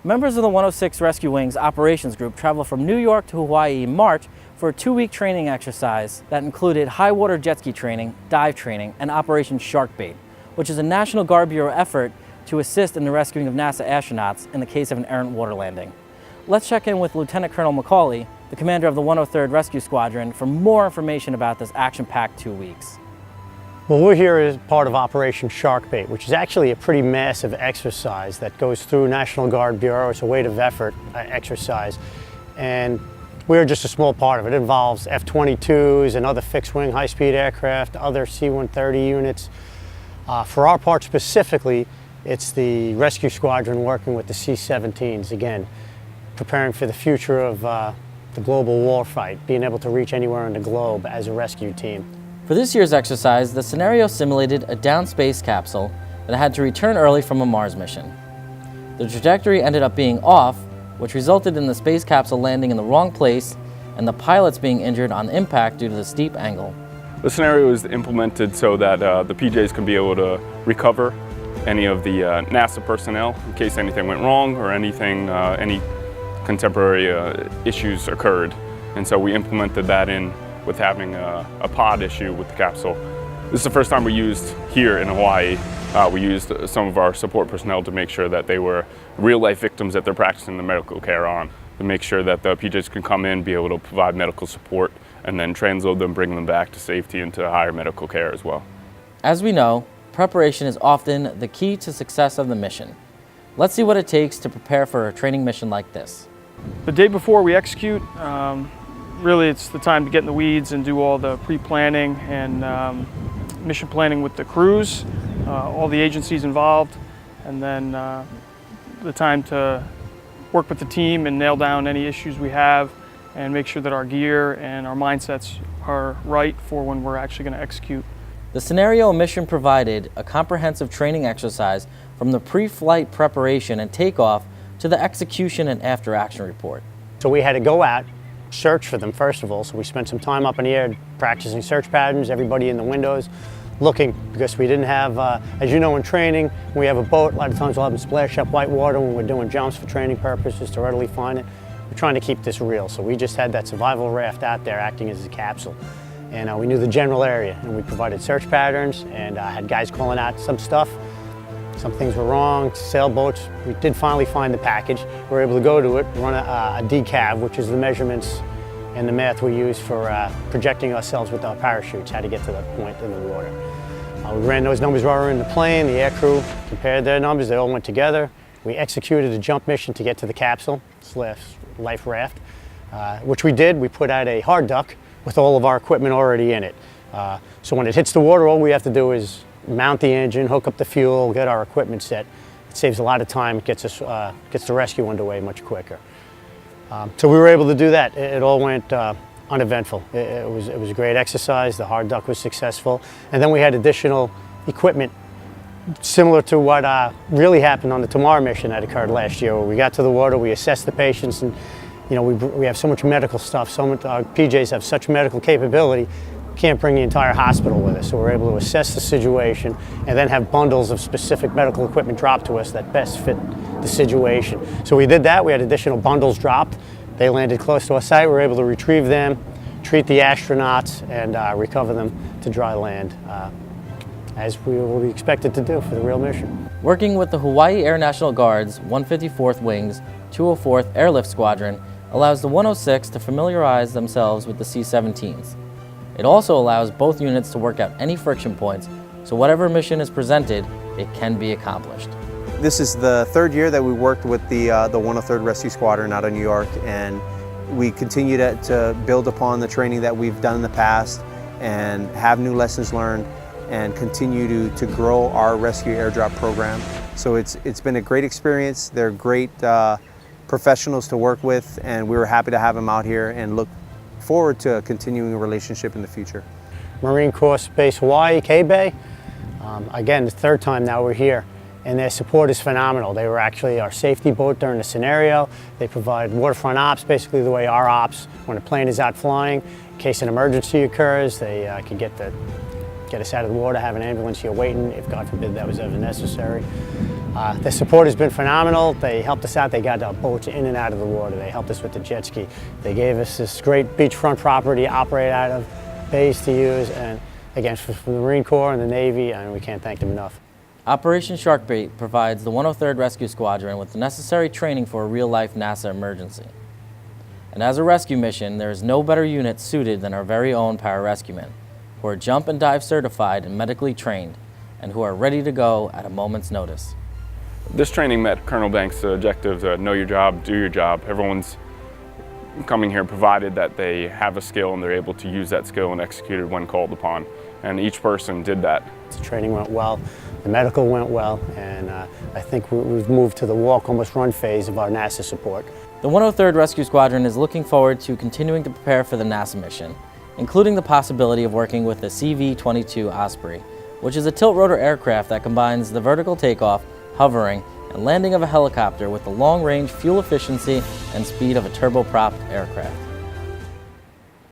Members of the 106 Rescue Wing's operations group traveled from New York to Hawaii in March for a 2-week training exercise that included high water jet ski training, dive training, and Operation Sharkbait, which is a National Guard Bureau effort to assist in the rescuing of NASA astronauts in the case of an errant water landing. Let's check in with Lieutenant Colonel McCauley, the commander of the 103rd Rescue Squadron, for more information about this action-packed 2 weeks. Well, we're here as part of Operation Sharkbait, which is actually a pretty massive exercise that goes through National Guard Bureau. It's a weight of effort exercise, and we're just a small part of it. It involves F-22s and other fixed-wing high-speed aircraft, other C-130 units. For our part specifically, it's the rescue squadron working with the C-17s, again, preparing for the future of the global war fight, being able to reach anywhere on the globe as a rescue team. For this year's exercise, the scenario simulated a downed space capsule that had to return early from a Mars mission. The trajectory ended up being off, which resulted in the space capsule landing in the wrong place and the pilots being injured on impact due to the steep angle. The scenario is implemented so that the PJs can be able to recover any of the NASA personnel in case anything went wrong or anything, any contemporary issues occurred. And so we implemented that in with having a pod issue with the capsule. This is the first time we used here in Hawaii. We used some of our support personnel to make sure that they were real-life victims that they're practicing the medical care on, to make sure that the PJs can come in, be able to provide medical support, and then transload them, bring them back to safety and to higher medical care as well. As we know, preparation is often the key to success of the mission. Let's see what it takes to prepare for a training mission like this. The day before we execute, really it's the time to get in the weeds and do all the pre-planning and mission planning with the crews, all the agencies involved, and then the time to work with the team and nail down any issues we have and make sure that our gear and our mindsets are right for when we're actually going to execute. The scenario mission provided a comprehensive training exercise from the pre-flight preparation and takeoff to the execution and after-action report. So we had to go out, search for them first of all, so we spent some time up in the air practicing search patterns, everybody in the windows, looking, because we didn't have, as you know in training, when we have a boat, a lot of times we'll have them splash up white water when we're doing jumps for training purposes to readily find it. We're trying to keep this real, so we just had that survival raft out there acting as a capsule. And we knew the general area, and we provided search patterns, and had guys calling out some stuff. Some things were wrong, sailboats. We did finally find the package. We were able to go to it, run a decav, which is the measurements and the math we use for projecting ourselves with our parachutes, how to get to that point in the water. We ran those numbers while we were in the plane. The air crew compared their numbers. They all went together. We executed a jump mission to get to the capsule / life raft, which we did. We put out a hard duck with all of our equipment already in it. So when it hits the water, all we have to do is mount the engine, hook up the fuel, get our equipment set. It saves a lot of time, gets the rescue underway much quicker. So we were able to do that. It all went uneventful. It was a great exercise. The hard duck was successful. And then we had additional equipment similar to what really happened on the Tamar mission that occurred last year, where we got to the water, we assessed the patients, and you know, we have so much medical stuff, our PJs have such medical capability, can't bring the entire hospital with us. So we're able to assess the situation and then have bundles of specific medical equipment dropped to us that best fit the situation. So we did that. We had additional bundles dropped. They landed close to our site. We were able to retrieve them, treat the astronauts, and recover them to dry land, as we expected to do for the real mission. Working with the Hawaii Air National Guard's 154th Wing's 204th Airlift Squadron allows the 106 to familiarize themselves with the C-17s. It also allows both units to work out any friction points, so whatever mission is presented, it can be accomplished. This is the third year that we worked with the 103rd Rescue Squadron out of New York, and we continue to build upon the training that we've done in the past and have new lessons learned and continue to grow our rescue airdrop program. So it's been a great experience. They're great professionals to work with, and we were happy to have them out here and look forward to continuing a relationship in the future. Marine Corps Base Hawaii, K-Bay. Again, the third time now we're here, and their support is phenomenal. They were actually our safety boat during the scenario. They provide waterfront ops, basically the way our ops, when a plane is out flying, in case an emergency occurs, they can get the get us out of the water, have an ambulance here waiting if God forbid that was ever necessary. Their support has been phenomenal. They helped us out. They got our boats in and out of the water. They helped us with the jet ski. They gave us this great beachfront property to operate out of, bays to use, and again, from the Marine Corps and the Navy, and we can't thank them enough. Operation Sharkbait provides the 103rd Rescue Squadron with the necessary training for a real-life NASA emergency. And as a rescue mission, there is no better unit suited than our very own pararescuemen, who are jump and dive certified and medically trained, and who are ready to go at a moment's notice. This training met Colonel Banks' objectives: know your job, do your job. Everyone's coming here provided that they have a skill and they're able to use that skill and execute it when called upon. And each person did that. The training went well, the medical went well, and I think we've moved to the walk, almost run phase of our NASA support. The 103rd Rescue Squadron is looking forward to continuing to prepare for the NASA mission, including the possibility of working with the CV-22 Osprey, which is a tilt-rotor aircraft that combines the vertical takeoff, hovering, and landing of a helicopter with the long-range fuel efficiency and speed of a turboprop aircraft.